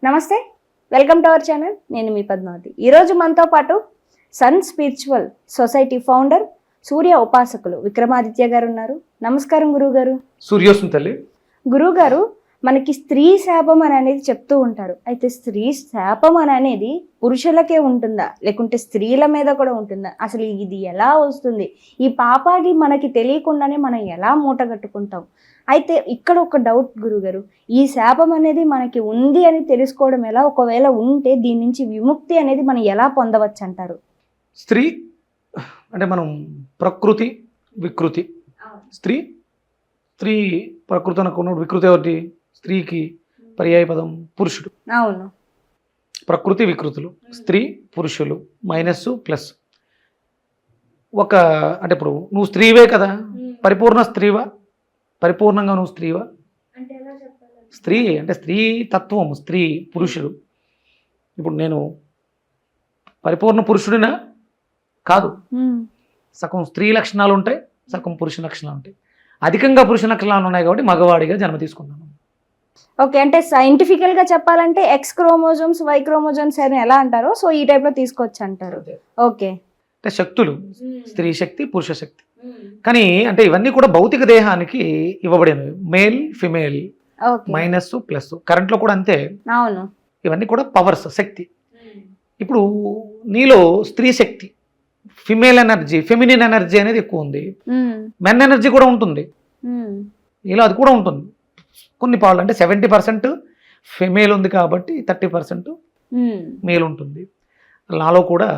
నమస్తే, welcome to our channel. నేను మీ పద్మావతి. ఈరోజు మనతో పాటు సన్ స్పిరిచువల్ సొసైటీ ఫౌండర్, సూర్య ఉపాసకులు విక్రమాదిత్య గారు ఉన్నారు. నమస్కారం గురువు గారు. సూర్యోసం తల్లి. గురువు గారు, మనకి స్త్రీ శాపం అని అనేది చెప్తూ ఉంటారు. అయితే స్త్రీ శాపం అని అనేది పురుషులకే ఉంటుందా, లేకుంటే స్త్రీల మీద కూడా ఉంటుందా? అసలు ఇది ఎలా వస్తుంది? ఈ పాపాన్ని మనకి తెలియకుండానే మనం ఎలా మూటగట్టుకుంటాం? అయితే ఇక్కడ ఒక డౌట్ గురుగారు, ఈ శాపం అనేది మనకి ఉంది అని తెలుసుకోవడం ఎలా? ఒకవేళ ఉంటే దీని నుంచి విముక్తి అనేది మనం ఎలా పొందవచ్చు అంటారు? స్త్రీ అంటే మనం ప్రకృతి వికృతి. స్త్రీ స్త్రీ ప్రకృతి అనుకున్నప్పుడు వికృతి ఒకటి, స్త్రీకి పర్యాయ పదం పురుషుడు. అవును. ప్రకృతి వికృతులు, స్త్రీ పురుషులు, మైనస్ ప్లస్. ఒక అంటే ఇప్పుడు నువ్వు స్త్రీవే కదా, పరిపూర్ణ స్త్రీవా? పరిపూర్ణంగా నువ్వు స్త్రీవా? స్త్రీ అంటే స్త్రీ తత్వం, స్త్రీ పురుషుడు. ఇప్పుడు నేను పరిపూర్ణ పురుషుడినా? కాదు. సగం స్త్రీ లక్షణాలు ఉంటాయి, సగం పురుష లక్షణాలు ఉంటాయి. అధికంగా పురుష లక్షణాలు ఉన్నాయి కాబట్టి మగవాడిగా జన్మ తీసుకున్నాను. ఓకే, అంటే సైంటిఫికల్ గా చెప్పాలంటే ఎక్స్ క్రోమోజోమ్స్, వై క్రోమోజోమ్స్ అని ఎలా అంటారో సో ఈ టైప్ లో తీసుకోవచ్చు అంటారు. ఓకే, అంటే శక్తులు స్త్రీ శక్తి, పురుష శక్తి. కానీ అంటే ఇవన్నీ కూడా భౌతిక దేహానికి ఇవ్వబడినవి. Male female, minus plus. కరెంట్లో కూడా అంతే. అవును. ఇవన్నీ కూడా పవర్స్, శక్తి. ఇప్పుడు నీలో స్త్రీ శక్తి, ఫిమేల్ ఎనర్జీ, ఫెమినిన్ ఎనర్జీ అనేది ఎక్కువ ఉంది. మెన్ ఎనర్జీ కూడా ఉంటుంది నీలో, అది కూడా ఉంటుంది. కొన్ని పాలు అంటే 70% ఫిమేల్ ఉంది కాబట్టి 30% మేల్ ఉంటుంది. నాలో కూడా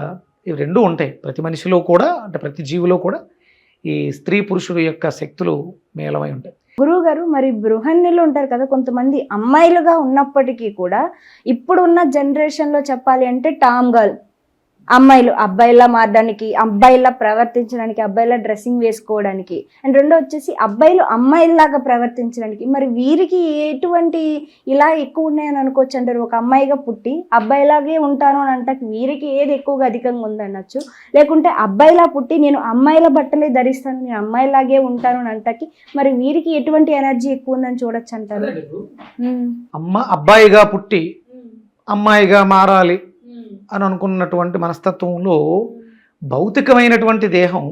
ఇవి రెండు ఉంటాయి. ప్రతి మనిషిలో కూడా అంటే ప్రతి జీవిలో కూడా ఈ స్త్రీ పురుషుడు యొక్క శక్తులు మేళమై ఉంటాయి. గురువు గారు, మరి బృహన్నీలు ఉంటారు కదా, కొంతమంది అమ్మాయిలుగా ఉన్నప్పటికీ కూడా ఇప్పుడున్న జనరేషన్లో చెప్పాలి అంటే టామ్ గర్ల్, అమ్మాయిలు అబ్బాయిలా మారడానికి, అబ్బాయిలా ప్రవర్తించడానికి, అబ్బాయిలా డ్రెస్సింగ్ వేసుకోవడానికి, అండ్ రెండో వచ్చేసి అబ్బాయిలు అమ్మాయిలాగా ప్రవర్తించడానికి. మరి వీరికి ఎటువంటి ఇలా ఎక్కువ ఉన్నాయని అనుకోవచ్చు అంటారు? ఒక అమ్మాయిగా పుట్టి అబ్బాయిలాగే ఉంటాను అని అంటాకి వీరికి ఏది ఎక్కువగా అధికంగా ఉందనొచ్చు, లేకుంటే అబ్బాయిలా పుట్టి నేను అమ్మాయిల బట్టలే ధరిస్తాను, నేను అమ్మాయిలాగే ఉంటాను అని అంటాకి మరి వీరికి ఎటువంటి ఎనర్జీ ఎక్కువ ఉందని చూడొచ్చు అంటారు? అబ్బాయిగా పుట్టి అమ్మాయిగా మారాలి అని అనుకున్నటువంటి మనస్తత్వంలో భౌతికమైనటువంటి దేహం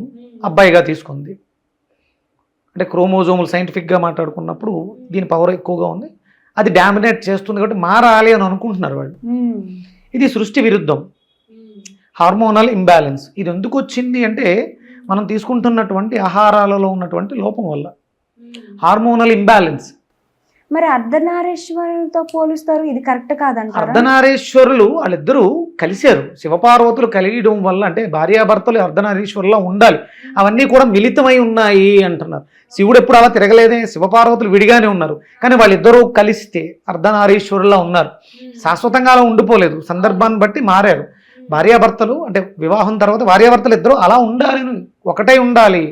అబ్బాయిగా తీసుకుంది. అంటే క్రోమోజోములు సైంటిఫిక్గా మాట్లాడుకున్నప్పుడు దీని పవర్ ఎక్కువగా ఉంది, అది డామినేట్ చేస్తుంది కాబట్టి మారాలి అని అనుకుంటున్నారు వాళ్ళు. ఇది సృష్టి విరుద్ధం, హార్మోనల్ ఇంబ్యాలెన్స్. ఇది ఎందుకు వచ్చింది అంటే మనం తీసుకుంటున్నటువంటి ఆహారాలలో ఉన్నటువంటి లోపం వల్ల హార్మోనల్ ఇంబ్యాలెన్స్. మరి అర్ధనారీశ్వరులతో పోలుస్తారు, ఇది కరెక్ట్ కాదంటారా? అర్ధనారీశ్వరులు వాళ్ళిద్దరూ కలిశారు, శివపార్వతులు కలియడం వల్ల. అంటే భార్యాభర్తలు అర్ధనారీశ్వరులా ఉండాలి, అవన్నీ కూడా మిళితమై ఉన్నాయి అంటున్నారు. శివుడు ఎప్పుడు అలా తిరగలేదే, శివపార్వతులు విడిగానే ఉన్నారు. కానీ వాళ్ళిద్దరూ కలిస్తే అర్ధనారీశ్వరులా ఉన్నారు. శాశ్వతంగా అలా ఉండిపోలేదు, సందర్భాన్ని బట్టి మారారు. భార్యాభర్తలు అంటే వివాహం తర్వాత భార్యాభర్తలు ఇద్దరు అలా ఉండాలి, ఒకటై ఉండాలి.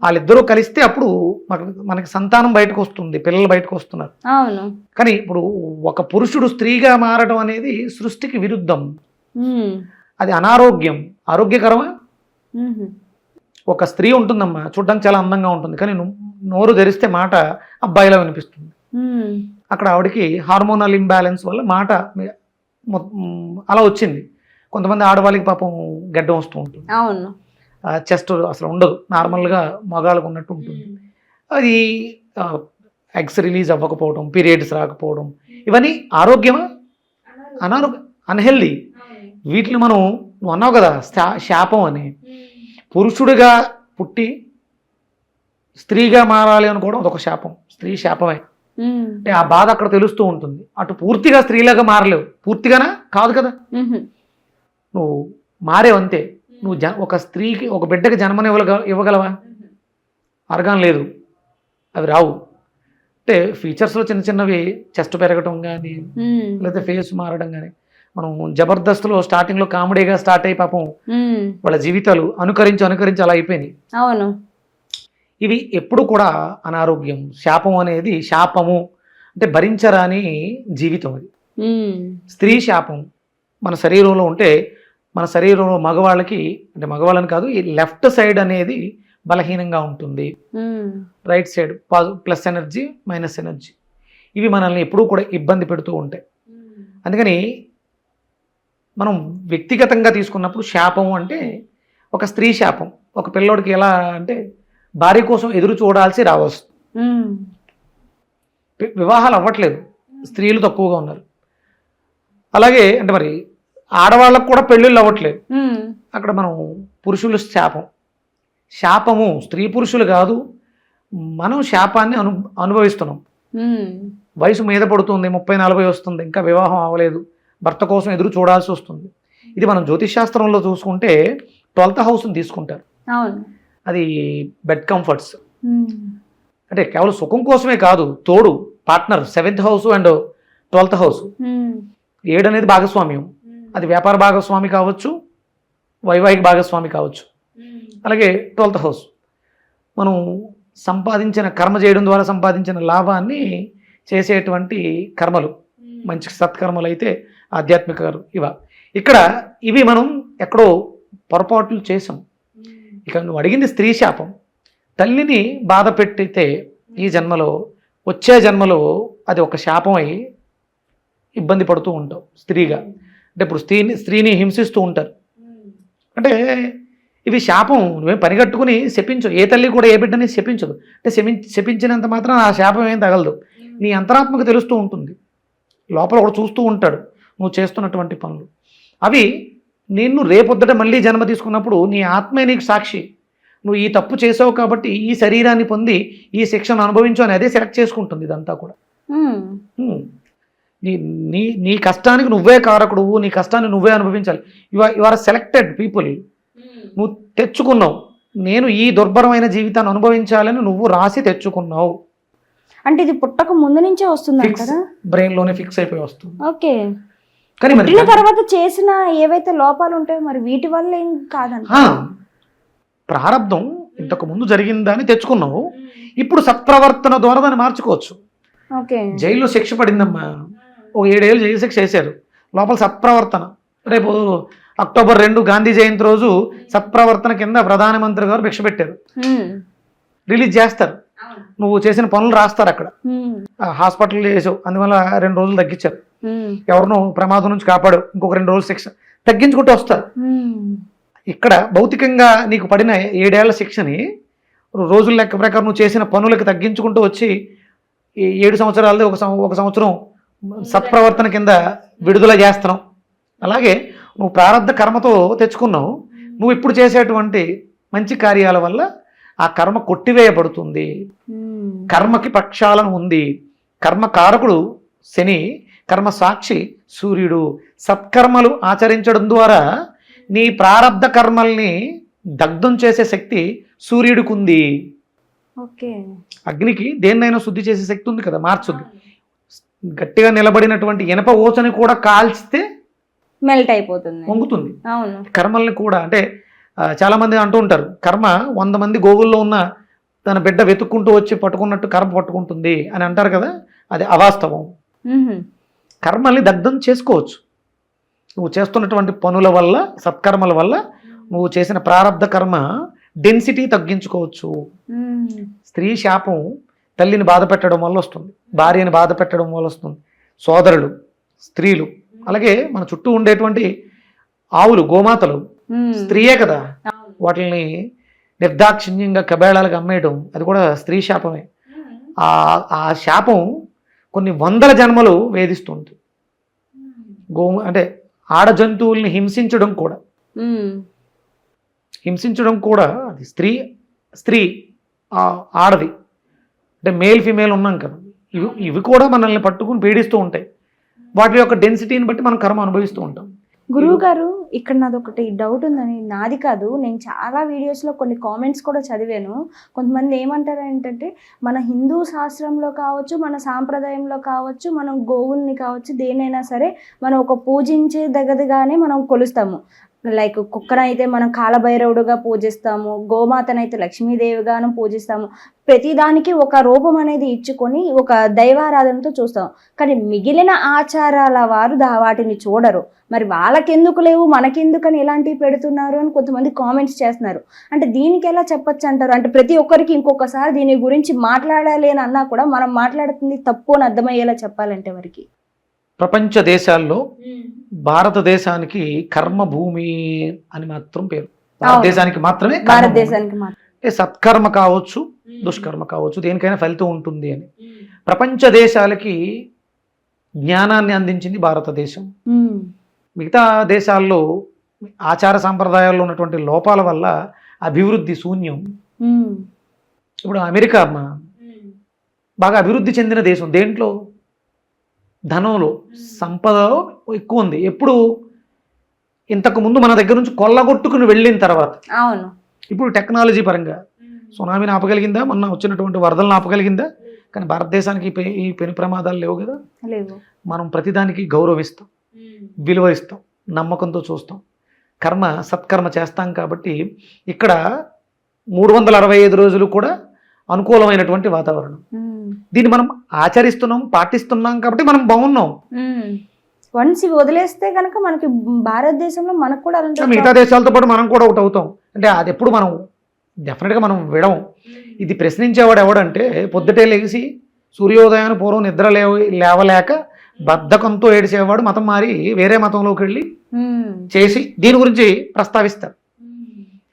వాళ్ళిద్దరూ కలిస్తే అప్పుడు మనకి సంతానం బయటకు వస్తుంది, పిల్లలు బయటకు వస్తున్నారు. అవును. కానీ ఇప్పుడు ఒక పురుషుడు స్త్రీగా మారడం అనేది సృష్టికి విరుద్ధం, అది అనారోగ్యం. ఆరోగ్యకరమా? ఒక స్త్రీ ఉంటుందమ్మా, చూడడానికి చాలా అందంగా ఉంటుంది, కానీ నోరు ధరిస్తే మాట అబ్బాయిలా వినిపిస్తుంది. అక్కడ ఆవిడకి హార్మోనల్ ఇంబ్యాలెన్స్ వల్ల మాట అలా వచ్చింది. కొంతమంది ఆడవాళ్ళకి పాపం గడ్డం వస్తూ ఉంటుంది, అవును, చెస్ట్ అసలు ఉండదు, నార్మల్గా మగాళ్ళకు ఉన్నట్టు ఉంటుంది. అది ఎగ్స్ రిలీజ్ అవ్వకపోవడం, పీరియడ్స్ రాకపోవడం, ఇవన్నీ ఆరోగ్యమా? అనారోగ్యం, అన్హెల్దీ. వీటిని మనం నువ్వు అన్నావు కదా శాపం అని. పురుషుడిగా పుట్టి స్త్రీగా మారాలి అనుకోవడం అదొక శాపం, స్త్రీ శాపమే. అంటే ఆ బాధ అక్కడ తెలుస్తూ ఉంటుంది. అటు పూర్తిగా స్త్రీలాగా మారలేవు, పూర్తిగానా కాదు కదా, నువ్వు మారేవంతే. నువ్వు ఒక స్త్రీకి, ఒక బిడ్డకి జన్మని ఇవ్వగలవా? ఆర్గాన్ లేదు, అవి రావు. అంటే ఫీచర్స్లో చిన్న చిన్నవి, చెస్ట్ పెరగటం కానీ లేదా ఫేస్ మారడం కానీ. మనం జబర్దస్త్లో స్టార్టింగ్లో కామెడీగా స్టార్ట్ అయ్యి పాపం వాళ్ళ జీవితాలు అనుకరించి అలా అయిపోయినాయి. అవును. ఇవి ఎప్పుడు కూడా అనారోగ్యం. శాపం అనేది, శాపము అంటే భరించరాని జీవితం అది. స్త్రీ శాపం మన శరీరంలో ఉంటే, మన శరీరంలో మగవాళ్ళకి అంటే మగవాళ్ళని కాదు, ఈ లెఫ్ట్ సైడ్ అనేది బలహీనంగా ఉంటుంది, right side plus energy minus energy. ఇవి మనల్ని ఎప్పుడూ కూడా ఇబ్బంది పెడుతూ ఉంటాయి. అందుకని మనం వ్యక్తిగతంగా తీసుకున్నప్పుడు శాపం అంటే ఒక స్త్రీ శాపం. ఒక పిల్లోడికి ఎలా అంటే భార్య కోసం ఎదురు చూడాల్సి రావచ్చు. వివాహాలు అవ్వట్లేదు, స్త్రీలు తక్కువగా ఉన్నారు. అలాగే అంటే మరి ఆడవాళ్ళకు కూడా పెళ్ళిళ్ళు అవ్వట్లేదు. అక్కడ మనం పురుషులు శాపము స్త్రీ పురుషులు కాదు, మనం శాపాన్ని అనుభవిస్తున్నాం. వయసు మీద పడుతుంది, 30-40 వస్తుంది, ఇంకా వివాహం అవ్వలేదు, భర్త కోసం ఎదురు చూడాల్సి వస్తుంది. ఇది మనం జ్యోతిష్ శాస్త్రంలో చూసుకుంటే 12th హౌస్ని తీసుకుంటారు. అది బెడ్ కంఫర్ట్స్, అంటే కేవలం సుఖం కోసమే కాదు, తోడు partner 7th house and 12th house. 7 అనేది భాగస్వామ్యం, అది వ్యాపార భాగస్వామి కావచ్చు, వైవాహిక భాగస్వామి కావచ్చు. అలాగే 12th హౌస్ మనం సంపాదించిన కర్మ చేయడం ద్వారా సంపాదించిన లాభాన్ని చేసేటువంటి కర్మలు, మంచి సత్కర్మలు అయితే ఆధ్యాత్మిక ఇక్కడ ఇవి మనం ఎక్కడో పొరపాట్లు చేసాం. ఇక నువ్వు అడిగింది స్త్రీ శాపం. తల్లిని బాధ పెట్టితే ఈ జన్మలో, వచ్చే జన్మలో అది ఒక శాపం అయి ఇబ్బంది పడుతూ ఉంటావు స్త్రీగా. అంటే ఇప్పుడు స్త్రీని హింసిస్తూ ఉంటారు. అంటే ఇవి శాపం, నువ్వేం పనిగట్టుకుని శపించు. ఏ తల్లి కూడా ఏ బిడ్డని శపించదు. అంటే శపించినంత మాత్రం ఆ శాపం ఏం తగలదు. నీ అంతరాత్మకు తెలుస్తూ ఉంటుంది, లోపల ఒకడు చూస్తూ ఉంటాడు నువ్వు చేస్తున్నటువంటి పనులు. అవి నిన్ను రేపొద్దుట మళ్ళీ జన్మ తీసుకున్నప్పుడు నీ ఆత్మే నీకు సాక్షి. నువ్వు ఈ తప్పు చేసావు కాబట్టి ఈ శరీరాన్ని పొంది ఈ శిక్షను అనుభవించు అని అదే సెలెక్ట్ చేసుకుంటుంది. ఇదంతా కూడా నీ కష్టానికి నువ్వే కారకుడు, నీ కష్టాన్ని నువ్వే అనుభవించాలి. You are selected people. నువ్వు తెచ్చుకున్నావు, నేను ఈ దుర్భరమైన జీవితాన్ని అనుభవించాలని నువ్వు రాసి తెచ్చుకున్నావు. అంటే ఇది పుట్టక ముందు నుంచే వస్తుంది కదా, బ్రెయిన్ లోనే ఫిక్స్ అయిపోయి వస్తుంది. ఓకే, కానీ మరి తర్వాత చేసిన ఏవైతే లోపాలు ఉంటాయో మరి వీటి వల్ల ఏం కాదంట. ప్రారంధం ఇంతకు ముందు జరిగిందని తెచ్చుకున్నావు, ఇప్పుడు సత్ప్రవర్తన ద్వారా దాన్ని మార్చుకోవచ్చు. జైల్లో శిక్ష పడిందమ్మా, ఒక 7 ఏళ్ళు జైలు శిక్ష వేశారు, లోపల సత్ప్రవర్తన. రేపు అక్టోబర్ 2 గాంధీ జయంతి రోజు సత్ప్రవర్తన కింద ప్రధానమంత్రి గారు భిక్ష పెట్టారు, రిలీజ్ చేస్తారు. నువ్వు చేసిన పనులు రాస్తారు అక్కడ. హాస్పిటల్ చేసావు, అందువల్ల 2 రోజులు తగ్గించారు. ఎవరినో ప్రమాదం నుంచి కాపాడు, ఇంకొక 2 రోజులు శిక్ష తగ్గించుకుంటూ వస్తారు. ఇక్కడ భౌతికంగా నీకు పడిన 7 ఏళ్ల శిక్షని రోజుల లెక్క ప్రకారం నువ్వు చేసిన పనులకు తగ్గించుకుంటూ వచ్చి 7 సంవత్సరాలది ఒక సంవత్సరం సత్ప్రవర్తన కింద విడుదల చేస్తున్నావు. అలాగే నువ్వు ప్రారంధ కర్మతో తెచ్చుకున్నావు, నువ్వు ఇప్పుడు చేసేటువంటి మంచి కార్యాల వల్ల ఆ కర్మ కొట్టివేయబడుతుంది. కర్మకి ప్రక్షాళన ఉంది. కర్మకారకుడు శని, కర్మ సాక్షి సూర్యుడు. సత్కర్మలు ఆచరించడం ద్వారా నీ ప్రారబ్ధ కర్మల్ని దగ్ధం చేసే శక్తి సూర్యుడికి ఉంది. అగ్నికి దేన్నైనా శుద్ధి చేసే శక్తి ఉంది కదా, మార్చుద్ది. గట్టిగా నిలబడినటువంటి ఇనప ఓచని కూడా కాల్చితే మెల్ట్ అయిపోతుంది, వంగుతుంది. కర్మల్ని కూడా అంటే చాలా మంది అంటూ ఉంటారు, కర్మ 100 మంది గోగుల్లో ఉన్న తన బిడ్డ వెతుక్కుంటూ వచ్చి పట్టుకున్నట్టు కర్మ పట్టుకుంటుంది అని అంటారు కదా, అది అవాస్తవం. కర్మల్ని దగ్ధం చేసుకోవచ్చు. నువ్వు చేస్తున్నటువంటి పనుల వల్ల, సత్కర్మల వల్ల నువ్వు చేసిన ప్రారబ్ధ కర్మ డెన్సిటీ తగ్గించుకోవచ్చు. స్త్రీ శాపం తల్లిని బాధ పెట్టడం వల్ల వస్తుంది, భార్యని బాధ పెట్టడం వల్ల వస్తుంది, సోదరులు, స్త్రీలు. అలాగే మన చుట్టూ ఉండేటువంటి ఆవులు, గోమాతలు స్త్రీయే కదా, వాటిని నిర్దాక్షిణ్యంగా కబేళాలకు అమ్మేయడం అది కూడా స్త్రీ శాపమే. ఆ శాపం కొన్ని 100 జన్మలు వేధిస్తుంది. అంటే ఆడ జంతువుల్ని హింసించడం కూడా అది స్త్రీ ఆడది, అంటే మేల్ ఫీమేల్ ఉన్నాం కదా, ఇవి కూడా మనల్ని పట్టుకుని పీడిస్తూ ఉంటాయి. వాటి యొక్క డెన్సిటీని బట్టి మనం కర్మ అనుభవిస్తూ ఉంటాం. గురువు గారు, ఇక్కడ నాది ఒకటి డౌట్ ఉందని, నాది కాదు, నేను చాలా వీడియోస్లో కొన్ని కామెంట్స్ కూడా చదివాను. కొంతమంది ఏమంటారు ఏంటంటే, మన హిందూ శాస్త్రంలో కావచ్చు, మన సాంప్రదాయంలో కావచ్చు, మనం గోవుల్ని కావచ్చు, దేనైనా సరే మనం ఒక పూజించే దగ్గరగానే మనం కొలుస్తాము. లైక్ కుక్కనైతే మనం కాలభైరవుడుగా పూజిస్తాము, గోమాతనైతే లక్ష్మీదేవిగాను పూజిస్తాము. ప్రతిదానికి ఒక రూపం అనేది ఇచ్చుకొని ఒక దైవారాధనతో చూస్తాం. కానీ మిగిలిన ఆచారాల వారు వాటిని చూడరు. మరి వాళ్ళకెందుకు లేవు, మనకెందుకని ఇలాంటివి పెడుతున్నారు అని కొంతమంది కామెంట్స్ చేస్తున్నారు. అంటే దీనికి ఎలా చెప్పచ్చు అంటారు? అంటే ప్రతి ఒక్కరికి ఇంకొకసారి దీని గురించి మాట్లాడాలి అని అన్నా కూడా మనం మాట్లాడుతుంది తప్పు అని అర్థమయ్యేలా చెప్పాలంటే వారికి ప్రపంచ దేశాల్లో భారతదేశానికి కర్మభూమి అని మాత్రం పేరు. భారతదేశానికి మాత్రమే కర్మభూమి. భారతదేశానికి మాత్రం అంటే సత్కర్మ కావచ్చు, దుష్కర్మ కావచ్చు, దేనికైనా ఫలితం ఉంటుంది అని. ప్రపంచ దేశాలకి జ్ఞానాన్ని అందించింది భారతదేశం. మిగతా దేశాల్లో ఆచార సాంప్రదాయాల్లో ఉన్నటువంటి లోపాల వల్ల అభివృద్ధి శూన్యం. ఇప్పుడు అమెరికా బాగా అభివృద్ధి చెందిన దేశం. దేంట్లో? ధనంలో, సంపదలో ఎక్కువ ఉంది. ఎప్పుడు? ఇంతకు ముందు మన దగ్గర నుంచి కొల్లగొట్టుకుని వెళ్ళిన తర్వాత. అవును. ఇప్పుడు టెక్నాలజీ పరంగా సునామీని ఆపగలిగిందా? మొన్న వచ్చినటువంటి వరదలను ఆపగలిగిందా? కానీ భారతదేశానికి ఈ పెను ప్రమాదాలు లేవు కదా. లేవు. మనం ప్రతిదానికి గౌరవిస్తాం, విలువ ఇస్తాం, నమ్మకంతో చూస్తాం, కర్మ సత్కర్మ చేస్తాం. కాబట్టి ఇక్కడ 365 రోజులు కూడా అనుకూలమైనటువంటి వాతావరణం. దీన్ని మనం ఆచరిస్తున్నాం, పాటిస్తున్నాం కాబట్టి మనం బాగున్నాం. వన్స్ ఇవి వదిలేస్తే కనుక మనకి భారతదేశంలో మనకు కూడా మిగతా దేశాలతో పాటు మనం కూడా ఒకటి అవుతాం. అంటే అది ఎప్పుడు మనం డెఫినెట్గా మనం విడం. ఇది ప్రశ్నించేవాడు ఎవడంటే పొద్దుటే లేచి సూర్యోదయాన్ని పూర్వం నిద్ర లేవలేక బద్ధకంతో ఏడిసేవాడు మతం మారి వేరే మతంలోకి వెళ్ళి చేసి దీని గురించి ప్రస్తావిస్తారు.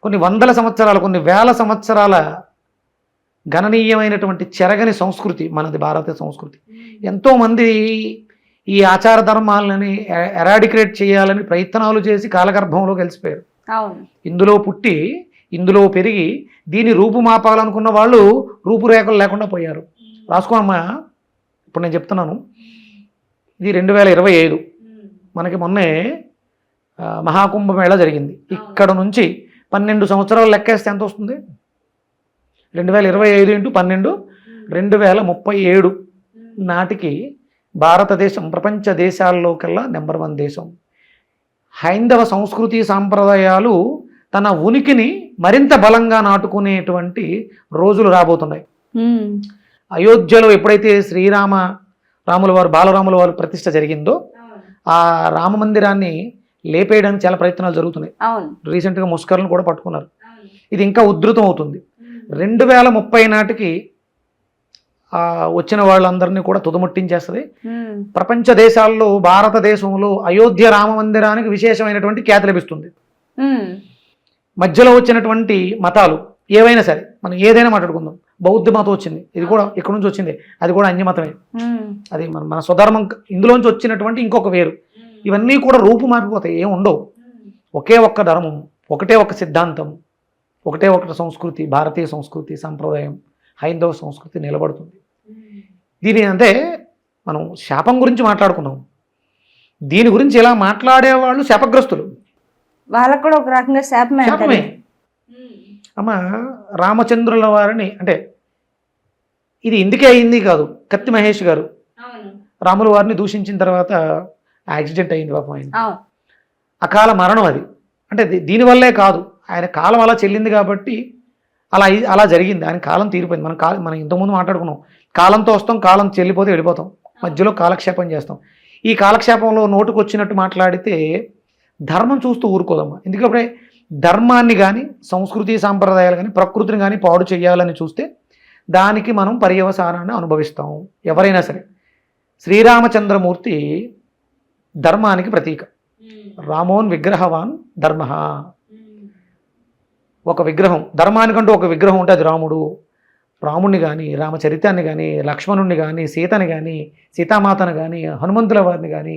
కొన్ని వందల సంవత్సరాల, కొన్ని వేల సంవత్సరాల గణనీయమైనటువంటి చెరగని సంస్కృతి మనది, భారతీయ సంస్కృతి. ఎంతోమంది ఈ ఆచార ధర్మాలని ఎరాడికేట్ చేయాలని ప్రయత్నాలు చేసి కాలగర్భంలో కలిసిపోయారు. ఇందులో పుట్టి ఇందులో పెరిగి దీన్ని రూపుమాపాలనుకున్న వాళ్ళు రూపురేఖలు లేకుండా పోయారు. రాసుకోమ్మా, ఇప్పుడు నేను చెప్తున్నాను, ఇది 2025. మనకి మొన్నే మహాకుంభమేళ జరిగింది. ఇక్కడ నుంచి 12 సంవత్సరాలు లెక్కేస్తే ఎంత వస్తుంది? 2025 × 12 2037 నాటికి భారతదేశం ప్రపంచ దేశాల్లో కల్లా నెంబర్ 1 దేశం. హైందవ సంస్కృతి సాంప్రదాయాలు తన ఉనికిని మరింత బలంగా నాటుకునేటువంటి రోజులు రాబోతున్నాయి. అయోధ్యలో ఎప్పుడైతే రాముల వారు, బాలరాముల వారు ప్రతిష్ట జరిగిందో ఆ రామ మందిరాన్ని లేపేయడానికి చాలా ప్రయత్నాలు జరుగుతున్నాయి. రీసెంట్గా ముస్కర్లను కూడా పట్టుకున్నారు. ఇది ఇంకా ఉధృతం అవుతుంది. 2030 నాటికి వచ్చిన వాళ్ళందరినీ కూడా తుదముట్టించేస్తుంది. ప్రపంచ దేశాల్లో భారతదేశంలో అయోధ్య రామ మందిరానికి విశేషమైనటువంటి ఖ్యాతి లభిస్తుంది. మధ్యలో వచ్చినటువంటి మతాలు ఏవైనా సరే, మనం ఏదైనా మాట్లాడుకుందాం. బౌద్ధ మతం వచ్చింది, ఇది కూడా ఇక్కడ నుంచి వచ్చింది, అది కూడా అన్యమతమే. అది మన స్వధర్మం, ఇందులోంచి వచ్చినటువంటి ఇంకొక వేరు. ఇవన్నీ కూడా రూపు మారిపోతాయి, ఏం ఉండవు. ఒకే ఒక్క ధర్మం, ఒకటే ఒక సిద్ధాంతం, ఒకటే ఒక సంస్కృతి, భారతీయ సంస్కృతి సంప్రదాయం, హైందవ సంస్కృతి నిలబడుతుంది. దీని అంటే మనం శాపం గురించి మాట్లాడుకున్నాం. దీని గురించి ఇలా మాట్లాడేవాళ్ళు శాపగ్రస్తులు. వాళ్ళకు కూడా ఒక రకంగా శాపమే. అమ్మ, రామచంద్రుల వారిని, అంటే ఇది ఇందుకే అయింది కాదు. కత్తి మహేష్ గారు రాముల వారిని దూషించిన తర్వాత యాక్సిడెంట్ అయింది పాపం. ఆయన అకాల మరణం. అది అంటే దీనివల్లే కాదు, ఆయన కాలం అలా చెల్లింది కాబట్టి అలా జరిగింది. ఆయన కాలం తీరిపోయింది. మనం ఇంతకుముందు మాట్లాడుకున్నాం, కాలంతో వస్తాం, కాలం చెల్లిపోతే వెళ్ళిపోతాం, మధ్యలో కాలక్షేపం చేస్తాం. ఈ కాలక్షేపంలో నోటుకు వచ్చినట్టు మాట్లాడితే ధర్మం చూస్తూ ఊరుకోదమ్మా. ఎందుకంటే ధర్మాన్ని కానీ, సంస్కృతి సాంప్రదాయాలు కానీ, ప్రకృతిని కానీ పాడు చేయాలని చూస్తే దానికి మనం పర్యవసానాన్ని అనుభవిస్తాం. ఎవరైనా సరే. శ్రీరామచంద్రమూర్తి ధర్మానికి ప్రతీక. రామోన్ విగ్రహవాన్ ధర్మ. ఒక విగ్రహం, ధర్మానికంటూ ఒక విగ్రహం ఉంటే అది రాముడు. రాముణ్ణి కానీ, రామచరితాన్ని కానీ, లక్ష్మణుణ్ణి కానీ, సీతని కానీ, సీతామాతను కానీ, హనుమంతుల వారిని కానీ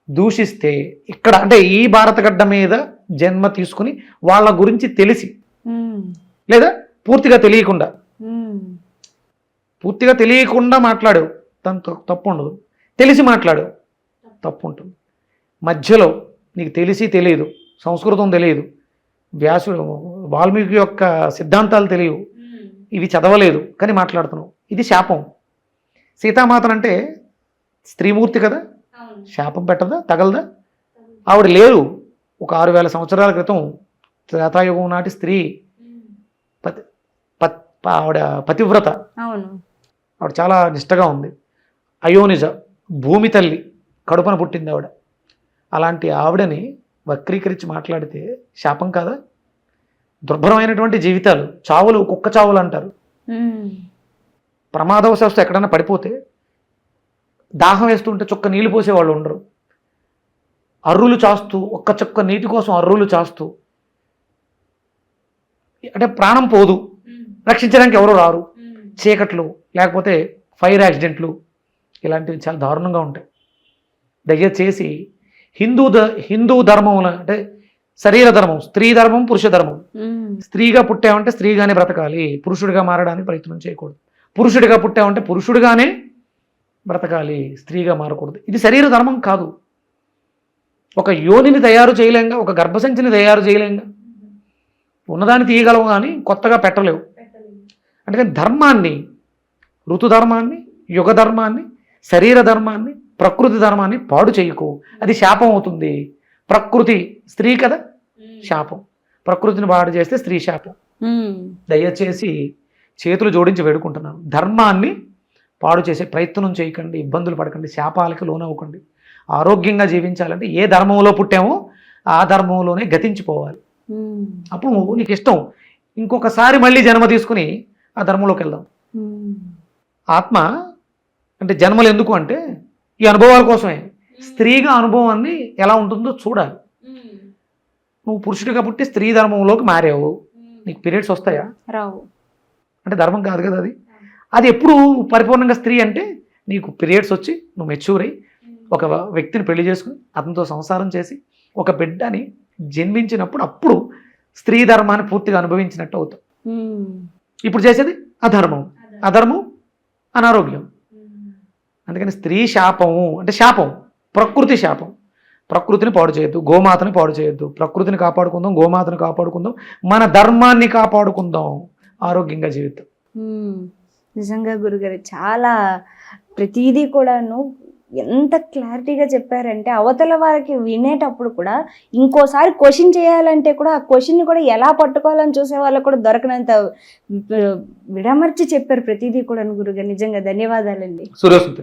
దూషిస్తే, ఇక్కడ అంటే ఈ భారతగడ్డ మీద జన్మ తీసుకుని వాళ్ళ గురించి తెలిసి, లేదా పూర్తిగా తెలియకుండా మాట్లాడు, తప్పు ఉండదు. తెలిసి మాట్లాడు, తప్పు ఉంటుంది. మధ్యలో నీకు తెలిసి తెలియదు, సంస్కృతం తెలియదు, వాల్మీకి యొక్క సిద్ధాంతాలు తెలియవు, ఇవి చదవలేదు కానీ మాట్లాడుతున్నావు, ఇది శాపం. సీతామాతనంటే స్త్రీమూర్తి కదా, శాపం పెట్టదా, తగలదా? ఆవిడ లేరు. ఒక 6000 సంవత్సరాల క్రితం త్రేతాయుగం నాటి స్త్రీ, ఆవిడ పతివ్రత. ఆవిడ చాలా నిష్టగా ఉంది. అయోనిజ, భూమి తల్లి కడుపున పుట్టింది ఆవిడ. అలాంటి ఆవిడని వక్రీకరించి మాట్లాడితే శాపం కాదా? దుర్భరమైనటువంటి జీవితాలు, చావులు, కుక్క చావులు అంటారు. ప్రమాదవశాస్తు ఎక్కడైనా పడిపోతే దాహం వేస్తుంటే చుక్క నీళ్లు పోసేవాళ్ళు ఉండరు. అర్రులు చాస్తూ, ఒక్క చుక్క నీటి కోసం అర్రులు చాస్తూ, అంటే ప్రాణం పోదు, రక్షించడానికి ఎవరు రారు. చీకట్లు, లేకపోతే ఫైర్ యాక్సిడెంట్లు, ఇలాంటివి చాలా దారుణంగా ఉంటాయి. దయచేసి హిందూ ధర్మంలో అంటే శరీర ధర్మం, స్త్రీ ధర్మం, పురుష ధర్మం. స్త్రీగా పుట్టామంటే స్త్రీగానే బ్రతకాలి, పురుషుడిగా మారడానికి ప్రయత్నం చేయకూడదు. పురుషుడిగా పుట్టామంటే పురుషుడిగానే బ్రతకాలి, స్త్రీగా మారకూడదు. ఇది శరీర ధర్మం కాదు. ఒక యోనిని తయారు చేయలేంగా, ఒక గర్భసంచిని తయారు చేయలేంగా. ఉన్నదాన్ని తీయగలవు కానీ కొత్తగా పెట్టలేవు. అంటే ధర్మాన్ని, ఋతుధర్మాన్ని, యుగ ధర్మాన్ని, శరీర ధర్మాన్ని, ప్రకృతి ధర్మాన్ని పాడు చేయకు. అది శాపం అవుతుంది. ప్రకృతి స్త్రీ కదా, శాపం. ప్రకృతిని పాడు చేస్తే స్త్రీ శాపం. దయచేసి చేతులు జోడించి వేడుకుంటున్నాను, ధర్మాన్ని పాడు చేసే ప్రయత్నం చేయకండి, ఇబ్బందులు పడకండి, శాపాలకి లోనవ్వకండి. ఆరోగ్యంగా జీవించాలంటే ఏ ధర్మంలో పుట్టామో ఆ ధర్మంలోనే గతించిపోవాలి. అప్పుడు నీకు ఇష్టం ఇంకొకసారి మళ్ళీ జన్మ తీసుకుని ఆ ధర్మంలోకి వెళ్దాం. ఆత్మ అంటే జన్మలు ఎందుకు అంటే ఈ అనుభవాల కోసమే. స్త్రీగా అనుభవాన్ని ఎలా ఉంటుందో చూడాలి. నువ్వు పురుషుడిగా పుట్టి స్త్రీ ధర్మంలోకి మారావు, నీకు పీరియడ్స్ వస్తాయా? రావు. అంటే ధర్మం కాదు కదా అది. అది ఎప్పుడు పరిపూర్ణంగా స్త్రీ అంటే నీకు పీరియడ్స్ వచ్చి నువ్వు మెచ్యూర్ అయ్యి ఒక వ్యక్తిని పెళ్లి చేసుకుని అతనితో సంసారం చేసి ఒక బిడ్డని జన్మించినప్పుడు అప్పుడు స్త్రీ ధర్మాన్ని పూర్తిగా అనుభవించినట్టు అవుతాం. ఇప్పుడు చేసేది అధర్మం, అధర్మం అనారోగ్యం. అందుకని స్త్రీ శాపము అంటే శాపం, ప్రకృతి శాపం. ప్రకృతిని పాడు చేయొద్దు, గోమాతని పాడు చేయొద్దు. ప్రకృతిని కాపాడుకుందాం, గోమాతని కాపాడుకుందాం, మన ధర్మాన్ని కాపాడుకుందాం, ఆరోగ్యంగా జీవితం. నిజంగా గురుగారు చాలా ప్రతిదీ కూడాను ఎంత క్లారిటీగా చెప్పారంటే అవతల వారికి వినేటప్పుడు కూడా ఇంకోసారి క్వశ్చన్ చేయాలంటే కూడా ఆ క్వశ్చన్ని కూడా ఎలా పట్టుకోవాలని చూసే వాళ్ళకు కూడా దొరకనంత విడమర్చి చెప్పారు ప్రతిదీ కూడా గురుగారు. నిజంగా ధన్యవాదాలండి. సూర్యోస్మిత.